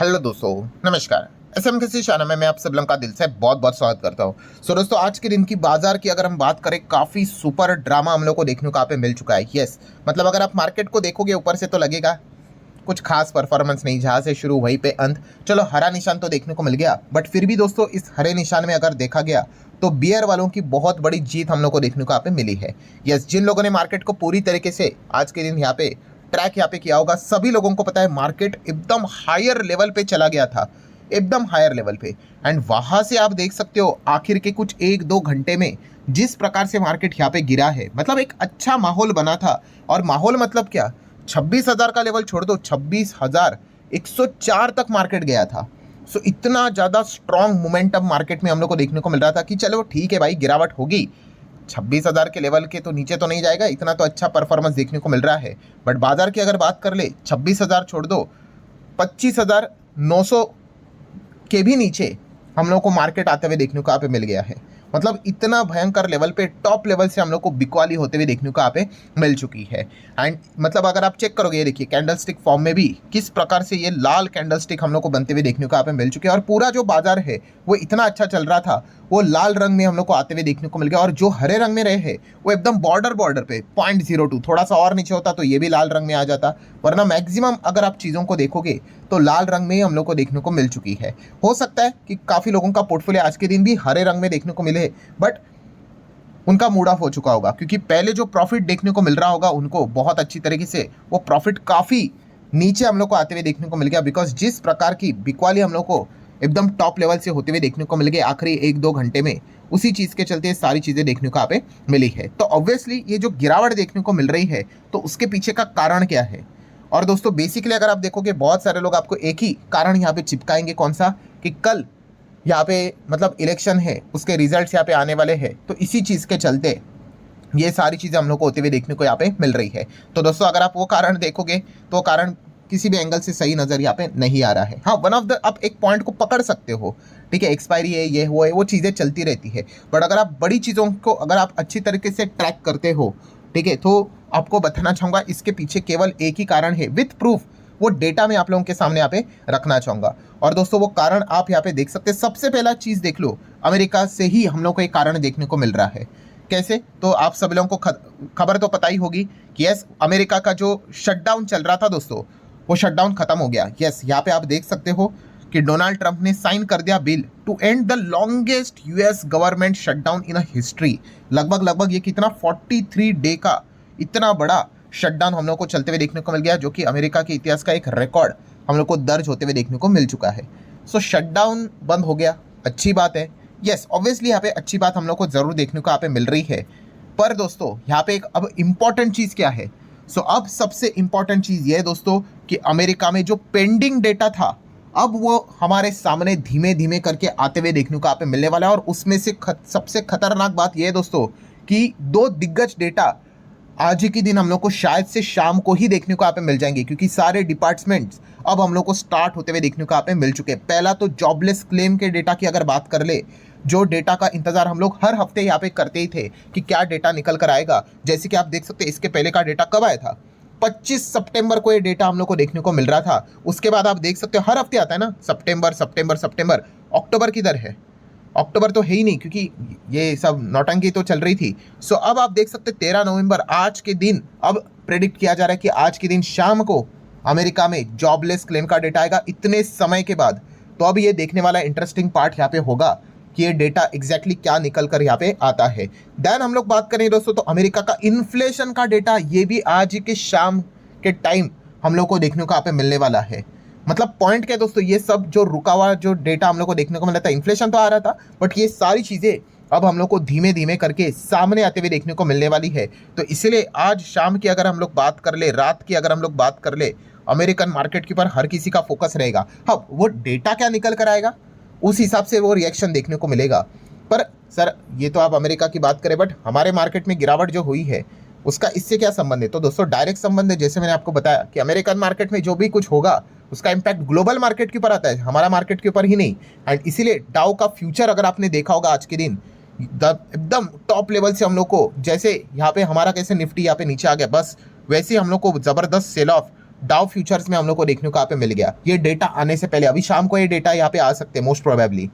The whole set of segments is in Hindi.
हेलो दोस्तों, नमस्कार। एसएम शाना में मैं आप सब लोगों का दिल से बहुत बहुत स्वागत करता हूँ। सो दोस्तों, आज के दिन की बाजार की अगर हम बात करें, काफ़ी सुपर ड्रामा हम लोग को देखने को यहाँ पे मिल चुका है। यस, मतलब अगर आप मार्केट को देखोगे ऊपर से तो लगेगा कुछ खास परफॉर्मेंस नहीं, जहाँ से शुरू वहीं पे अंत। चलो, हरा निशान तो देखने को मिल गया, बट फिर भी दोस्तों इस हरे निशान में अगर देखा गया तो बियर वालों की बहुत बड़ी जीत हम लोग को देखने को यहाँ पे मिली है। यस, जिन लोगों ने मार्केट को पूरी तरीके से आज के दिन यहाँ पे ट्रैक यहाँ पे किया होगा, सभी लोगों को पता है मार्केट एकदम हायर लेवल पे चला गया था, एकदम हायर लेवल पे। एंड वहाँ से आप देख सकते हो आखिर के कुछ 1-2 घंटे में जिस प्रकार से मार्केट यहाँ पे गिरा है, मतलब एक अच्छा माहौल बना था। और माहौल मतलब क्या, 26,000 का लेवल छोड़ दो, 26,104 तक मार्केट गया था। सो इतना ज़्यादा स्ट्रॉन्ग मोमेंटम मार्केट में हम लोग को देखने को मिल रहा था कि चलो ठीक है भाई, गिरावट होगी, 26,000 के लेवल के तो नीचे तो नहीं जाएगा, इतना तो अच्छा परफॉर्मेंस देखने को मिल रहा है। बट बाजार की अगर बात कर ले, 26,000 छोड़ दो, 25,900 के भी नीचे हम लोग को मार्केट आते हुए देखने को यहाँ पे मिल गया है। मतलब इतना भयंकर लेवल पे, टॉप लेवल से हम लोग को बिकवाली होते हुए देखने को यहाँ पे मिल चुकी है। एंड मतलब अगर आप चेक करोगे, ये देखिए कैंडल स्टिक फॉर्म में भी किस प्रकार से ये लाल कैंडल स्टिक हम लोग को बनते हुए देखने को यहाँ पे मिल चुके हैं। और पूरा जो बाजार है वो इतना अच्छा चल रहा था, वो लाल रंग में हम लोग को आते हुए देखने को मिल गया। और जो हरे रंग में रहे हैं वो एकदम बॉर्डर पे 0.02, थोड़ा सा और नीचे होता तो ये भी लाल रंग में आ जाता, वरना मैक्सिमम अगर आप चीज़ों को देखोगे तो लाल रंग में ही हम लोग को देखने को मिल चुकी है। हो सकता है कि काफ़ी लोगों का पोर्टफोलियो आज के दिन भी हरे रंग में देखने को मिले, बट उनका मूड ऑफ हो चुका होगा, क्योंकि पहले जो प्रॉफिट देखने को मिल रहा होगा उनको बहुत अच्छी तरीके से वो प्रॉफिट काफ़ी नीचे हम लोग को आते हुए देखने को मिल गया। बिकॉज जिस प्रकार की बिकवाली हम लोग को एकदम टॉप लेवल से होते हुए देखने को मिल गए आखिरी 1-2 घंटे में, उसी चीज़ के चलते सारी चीज़ें देखने को यहाँ पे मिली है। तो ऑब्वियसली ये जो गिरावट देखने को मिल रही है, तो उसके पीछे का कारण क्या है। और दोस्तों बेसिकली अगर आप देखोगे, बहुत सारे लोग आपको एक ही कारण यहाँ पे चिपकाएंगे, कौन सा, कि कल यहाँ पे मतलब इलेक्शन है, उसके रिजल्ट्स यहाँ पे आने वाले हैं, तो इसी चीज़ के चलते ये सारी चीज़ें हम लोग को होते हुए देखने को यहाँ पे मिल रही है। तो दोस्तों अगर आप वो कारण देखोगे तो वो कारण किसी भी एंगल से सही नज़र यहाँ पे नहीं आ रहा है। हाँ, वन ऑफ द, आप एक पॉइंट को पकड़ सकते हो, ठीक है, एक्सपायरी है, ये वो चीज़ें चलती रहती है। बट अगर आप बड़ी चीज़ों को अगर आप अच्छी तरीके से ट्रैक करते हो, ठीक है, तो आपको बताना चाहूँगा इसके पीछे केवल एक ही कारण है, विथ प्रूफ, वो डेटा मैं आप लोगों के सामने यहाँ पे रखना चाहूँगा। और दोस्तों वो कारण आप यहाँ पे देख सकते हैं। सबसे पहला चीज़ देख लो, अमेरिका से ही हम लोग को एक कारण देखने को मिल रहा है। कैसे, तो आप सभी लोगों को खबर तो पता ही होगी कि यस, अमेरिका का जो शटडाउन चल रहा था दोस्तों, वो शटडाउन खत्म हो गया। यस, यहाँ पे आप देख सकते हो कि डोनाल्ड ट्रंप ने साइन कर दिया bill to end the longest US government shutdown in a history. लगभग ये कितना, 43 डे का इतना बड़ा शटडाउन हम लोग को चलते हुए देखने को मिल गया, जो कि अमेरिका के इतिहास का एक रिकॉर्ड हम लोग को दर्ज होते हुए देखने को मिल चुका है। सो शटडाउन बंद हो गया, अच्छी बात है। यस, ऑब्वियसली यहाँ पे अच्छी बात हम लोग को ज़रूर देखने को यहाँ पे मिल रही है। पर दोस्तों यहाँ पे एक अब इम्पॉर्टेंट चीज़ क्या है, अब सबसे इम्पॉर्टेंट चीज़ ये है दोस्तों कि अमेरिका में जो पेंडिंग डेटा था, अब वो हमारे सामने धीमे धीमे करके आते हुए देखने को यहाँ पे मिलने वाला है। और उसमें से सबसे खतरनाक बात यह है दोस्तों कि 2 दिग्गज डेटा आज ही के दिन हम लोग को शायद से शाम को ही देखने को यहाँ पे मिल जाएंगे, क्योंकि सारे डिपार्टमेंट्स अब हम लोग को स्टार्ट होते हुए देखने को यहाँ पे मिल चुके हैं। पहला तो जॉबलेस क्लेम के डेटा की अगर बात कर ले, जो डेटा का इंतजार हम लोग हर हफ्ते यहाँ पे करते ही थे कि क्या डेटा निकल कर आएगा। जैसे कि आप देख सकते हैं, इसके पहले का डेटा कब आया था, 25 सितंबर को ये डेटा हम लोग को देखने को मिल रहा था। उसके बाद आप देख सकते हो हर हफ्ते आता है ना, सितंबर। अक्टूबर किधर है, अक्टूबर तो है ही नहीं, क्योंकि ये सब नौटंकी तो चल रही थी। सो अब आप देख सकते 13 नवंबर आज के दिन अब प्रेडिक्ट किया जा रहा है कि आज के दिन शाम को अमेरिका में जॉबलेस क्लेम का डेटा आएगा इतने समय के बाद। तो अब ये देखने वाला इंटरेस्टिंग पार्ट यहाँ पे होगा कि ये डेटा एग्जैक्टली क्या निकल कर यहाँ पे आता है। देन हम लोग बात करें दोस्तों, तो अमेरिका का इन्फ्लेशन का डेटा, ये भी आज के शाम के टाइम हम लोग को देखने को यहाँ पे मिलने वाला है। मतलब पॉइंट क्या है दोस्तों, ये सब जो रुका हुआ जो डेटा हम लोग को देखने को मिला था, इन्फ्लेशन तो आ रहा था, बट ये सारी चीज़ें अब हम लोग को धीमे धीमे करके सामने आते हुए देखने को मिलने वाली है। तो इसलिए आज शाम की अगर हम लोग बात कर ले, रात की अगर हम लोग बात कर ले, अमेरिकन मार्केट के ऊपर हर किसी का फोकस रहेगा। हाँ, वो डेटा क्या निकल कर आएगा उस हिसाब से वो रिएक्शन देखने को मिलेगा। पर सर ये तो आप अमेरिका की बात करें, बट हमारे मार्केट में गिरावट जो हुई है उसका इससे क्या संबंध है। तो दोस्तों डायरेक्ट संबंध है, जैसे मैंने आपको बताया कि अमेरिकन मार्केट में जो भी कुछ होगा उसका इम्पैक्ट ग्लोबल मार्केट के ऊपर आता है, हमारा मार्केट के ऊपर ही नहीं। एंड इसीलिए डाउ का फ्यूचर अगर आपने देखा होगा आज के दिन एकदम टॉप लेवल से हम लोग को, जैसे यहाँ पे हमारा कैसे निफ्टी यहाँ पे नीचे आ गया, बस वैसे हम लोग को ज़बरदस्त सेल ऑफ डाउ फ्यूचर्स में हम लोग को देखने को यहाँ पे मिल गया। ये डेटा आने से पहले, अभी शाम को ये डेटा यहाँ पे आ सकते हैं मोस्ट प्रोबेबली।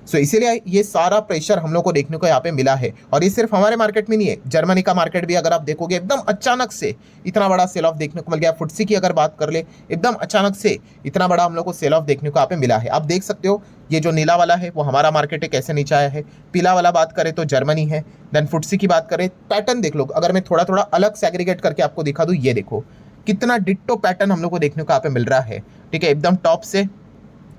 सो इसीलिए ये सारा प्रेशर हम लोग को देखने को यहाँ पे मिला है। और ये सिर्फ हमारे मार्केट में नहीं है, जर्मनी का मार्केट भी अगर आप देखोगे एकदम अचानक से इतना बड़ा सेल ऑफ देखने को मिल गया। फुटसी की अगर बात कर ले, एकदम अचानक से इतना बड़ा हम लोग को सेल ऑफ देखने को यहाँ पे मिला है। आप देख सकते हो ये जो नीला वाला है वो हमारा मार्केट है, कैसे नीचे आया है। पीला वाला बात करें तो जर्मनी है। देन फुटसी की बात करें, पैटर्न देख लो, अगर मैं थोड़ा थोड़ा अलग सेग्रीगेट करके आपको दिखा दूँ, ये देखो कितना डिट्टो पैटर्न हम लोग को देखने को यहाँ पे मिल रहा है। ठीक है, एकदम टॉप से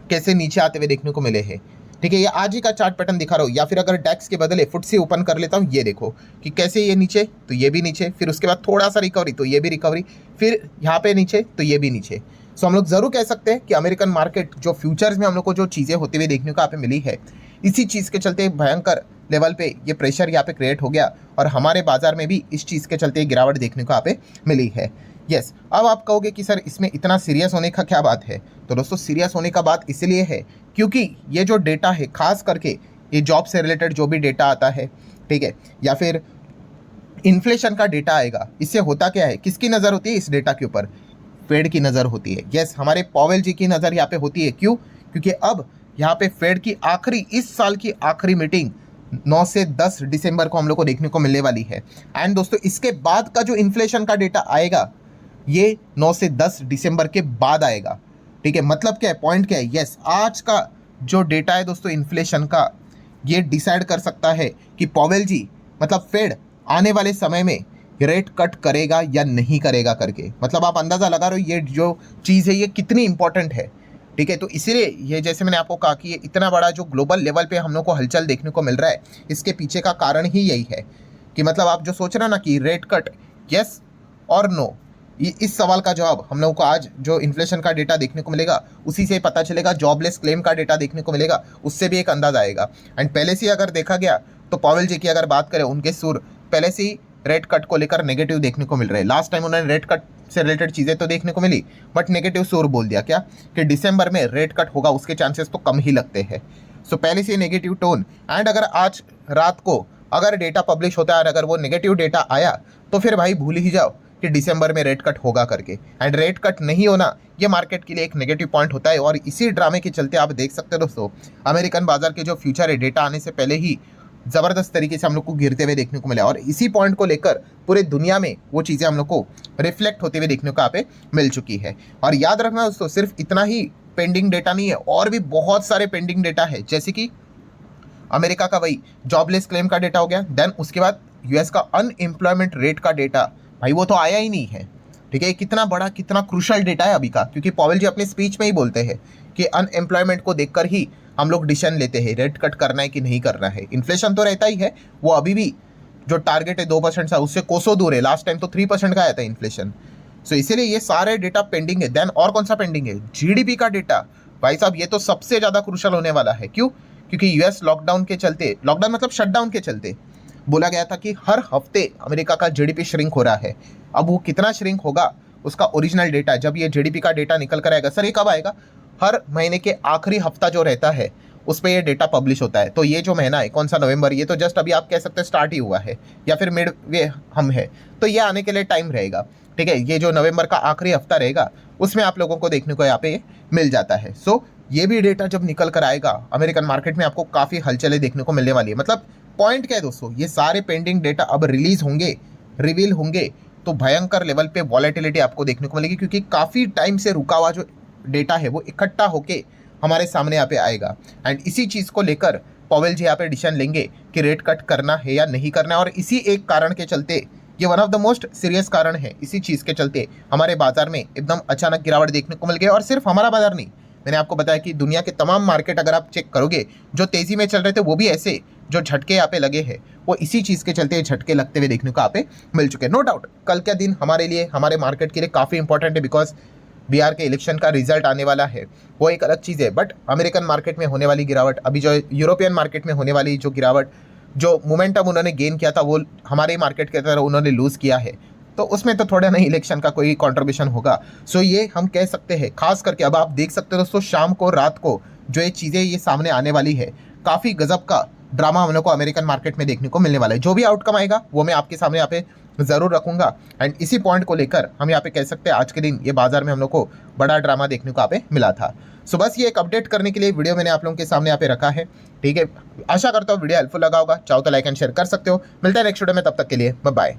कैसे नीचे आते हुए देखने को मिले हैं। ठीक है, ये आज ही का चार्ट पैटर्न दिखा रहा हूँ, या फिर अगर डेक्स के बदले फुटसी ओपन कर लेता हूँ, ये देखो कि कैसे ये नीचे तो ये भी नीचे, फिर उसके बाद थोड़ा सा रिकवरी तो ये भी रिकवरी, फिर यहाँ पे नीचे तो ये भी नीचे। सो हम लोग जरूर कह सकते हैं कि अमेरिकन मार्केट जो फ्यूचर्स में हम लोग को जो चीज़ें होते हुए देखने को यहाँ पे मिली है, इसी चीज़ के चलते भयंकर लेवल पे ये प्रेशर यहाँ पे क्रिएट हो गया और हमारे बाजार में भी इस चीज़ के चलते गिरावट देखने को यहाँ पे मिली है। यस, अब आप कहोगे कि सर इसमें इतना सीरियस होने का क्या बात है? तो दोस्तों सीरियस होने का बात इसलिए है क्योंकि ये जो डेटा है, खास करके ये जॉब से रिलेटेड जो भी डेटा आता है, ठीक है, या फिर इन्फ्लेशन का डेटा आएगा, इससे होता क्या है, किसकी नज़र होती है इस डेटा के ऊपर? फेड की नज़र होती है। यस, हमारे पॉवेल जी की नज़र यहाँ पे होती है। क्यों? क्योंकि अब यहाँ पे फेड की आखिरी, इस साल की आखिरी मीटिंग 9 से 10 दिसंबर को हम लोग को देखने को मिलने वाली है। एंड दोस्तों इसके बाद का जो इन्फ्लेशन का डेटा आएगा ये 9 से 10 दिसंबर के बाद आएगा। ठीक है, मतलब क्या है, पॉइंट क्या है? यस, आज का जो डेटा है दोस्तों इन्फ्लेशन का, ये डिसाइड कर सकता है कि पॉवेल जी मतलब फेड आने वाले समय में रेट कट करेगा या नहीं करेगा करके। मतलब आप अंदाज़ा लगा रहे हो ये जो चीज़ है ये कितनी इंपॉर्टेंट है। ठीक है, तो इसीलिए ये, जैसे मैंने आपको कहा कि ये इतना बड़ा जो ग्लोबल लेवल पे हम लोग को हलचल देखने को मिल रहा है, इसके पीछे का कारण ही यही है कि मतलब आप जो सोच रहे हैं ना कि रेट कट यस और नो, इस सवाल का जवाब हम लोगों को आज जो इन्फ्लेशन का डेटा देखने को मिलेगा उसी से पता चलेगा। जॉबलेस क्लेम का डेटा देखने को मिलेगा, उससे भी एक अंदाज़ा आएगा। एंड पहले से ही अगर देखा गया तो पॉवेल जी की अगर बात करें, उनके सुर पहले से ही रेट कट को लेकर नेगेटिव देखने को मिल रहे हैं। लास्ट टाइम उन्होंने रेट कट से रिलेटेड चीज़ें तो देखने को मिली, बट नेगेटिव सुर बोल दिया क्या कि दिसंबर में रेट कट होगा, उसके चांसेस तो कम ही लगते हैं। सो पहले से नेगेटिव टोन। एंड अगर आज रात को अगर डेटा पब्लिश होता है और अगर वो नेगेटिव डेटा आया तो फिर भाई भूल ही जाओ कि दिसंबर में रेट कट होगा करके। एंड रेट कट नहीं होना ये मार्केट के लिए एक नेगेटिव पॉइंट होता है। और इसी ड्रामे के चलते आप देख सकते हो दोस्तों, अमेरिकन बाजार के जो फ्यूचर है डेटा आने से पहले ही ज़बरदस्त तरीके से हम लोग को गिरते हुए देखने को मिला। और इसी पॉइंट को लेकर पूरे दुनिया में वो चीज़ें हम लोग को रिफ्लेक्ट होते हुए देखने को यहाँ पे मिल चुकी है। और याद रखना दोस्तों, सिर्फ इतना ही पेंडिंग डेटा नहीं है, और भी बहुत सारे पेंडिंग डेटा है। जैसे कि अमेरिका का वही जॉबलेस क्लेम का डेटा हो गया, देन उसके बाद यूएस का अनएम्प्लॉयमेंट रेट का डेटा, भाई वो तो आया ही नहीं है। ठीक है, कितना बड़ा, कितना क्रूशल डेटा है अभी का, क्योंकि पॉवेल जी अपने स्पीच में ही बोलते हैं कि अनएम्प्लॉयमेंट को देखकर ही हम लोग डिसीजन लेते हैं रेट कट करना है कि नहीं करना है। इन्फ्लेशन तो रहता ही है, वो अभी भी जो टारगेट है 2% सा, उससे कोसों दूर है। लास्ट टाइम तो 3% का आया था इन्फ्लेशन। सो इसीलिए ये सारे डेटा पेंडिंग है। देन और कौन सा पेंडिंग है? जीडीपी का डेटा। भाई साहब ये तो सबसे ज़्यादा क्रूशल होने वाला है। क्यों? क्योंकि यूएस लॉकडाउन के चलते, लॉकडाउन मतलब शटडाउन के चलते बोला गया था कि हर हफ्ते अमेरिका का जीडीपी श्रिंक हो रहा है। अब वो कितना श्रिंक होगा उसका ओरिजिनल डेटा, जब ये जीडीपी का डेटा निकल कर आएगा, सर ये कब आएगा? हर महीने के आखिरी हफ्ता जो रहता है उस पर ये डेटा पब्लिश होता है। तो ये जो महीना है, कौन सा, नवंबर, ये तो जस्ट अभी आप कह सकते हैं स्टार्ट ही हुआ है, या फिर मिड वे हम है, तो ये आने के लिए टाइम रहेगा। ठीक है, ये जो नवंबर का आखिरी हफ्ता रहेगा उसमें आप लोगों को देखने को यहाँ पे मिल जाता है। सो ये भी डेटा जब निकल कर आएगा अमेरिकन मार्केट में आपको काफ़ी हलचलें देखने को मिलने वाली है। मतलब पॉइंट क्या है दोस्तों, ये सारे पेंडिंग डेटा अब रिलीज होंगे, रिवील होंगे, तो भयंकर लेवल पे वॉलेटिलिटी आपको देखने को मिलेगी, क्योंकि काफ़ी टाइम से रुका हुआ जो डेटा है वो इकट्ठा होके हमारे सामने यहाँ पे आएगा। एंड इसी चीज़ को लेकर पॉवेल जी यहाँ पे डिसीजन लेंगे कि रेट कट करना है या नहीं करना है। और इसी एक कारण के चलते, ये one of the most serious कारण है, इसी चीज़ के चलते हमारे बाजार में एकदम अचानक गिरावट देखने को मिल गई। और सिर्फ हमारा बाजार नहीं, मैंने आपको बताया कि दुनिया के तमाम मार्केट अगर आप चेक करोगे जो तेज़ी में चल रहे थे, वो भी ऐसे जो झटके यहाँ पे लगे हैं, वो इसी चीज़ के चलते झटके लगते हुए देखने को यहाँ पे मिल चुके हैं। नो डाउट कल का दिन हमारे लिए, हमारे मार्केट के लिए काफ़ी इंपॉर्टेंट है, बिकॉज बिहार के इलेक्शन का रिजल्ट आने वाला है, वो एक अलग चीज़ है। बट अमेरिकन मार्केट में होने वाली गिरावट, अभी जो यूरोपियन मार्केट में होने वाली जो गिरावट, जो मोमेंटम उन्होंने गेन किया था वो हमारे मार्केट की तरह उन्होंने लूज़ किया है, तो उसमें तो थोड़ा नहीं इलेक्शन का कोई कंट्रीब्यूशन होगा। सो ये हम कह सकते हैं, खास करके अब आप देख सकते हो दोस्तों, शाम को, रात को जो ये चीज़ें ये सामने आने वाली है, काफ़ी गजब का ड्रामा हम लोग को अमेरिकन मार्केट में देखने को मिलने वाला है। जो भी आउटकम आएगा वो मैं आपके सामने यहाँ पे ज़रूर रखूंगा। एंड इसी पॉइंट को लेकर हम यहाँ पे कह सकते हैं आज के दिन ये बाजार में हम लोग को बड़ा ड्रामा देखने को यहाँ पे मिला था। सो बस ये एक अपडेट करने के लिए वीडियो मैंने आप लोगों के सामने यहाँ पे रखा है। ठीक है, आशा करता हूँ वीडियो हेल्पफुल लगा होगा। चाहो तो लाइक एंड शेयर कर सकते हो। मिलता है नेक्स्ट वीडियो में, तब तक के लिए बाय बाय।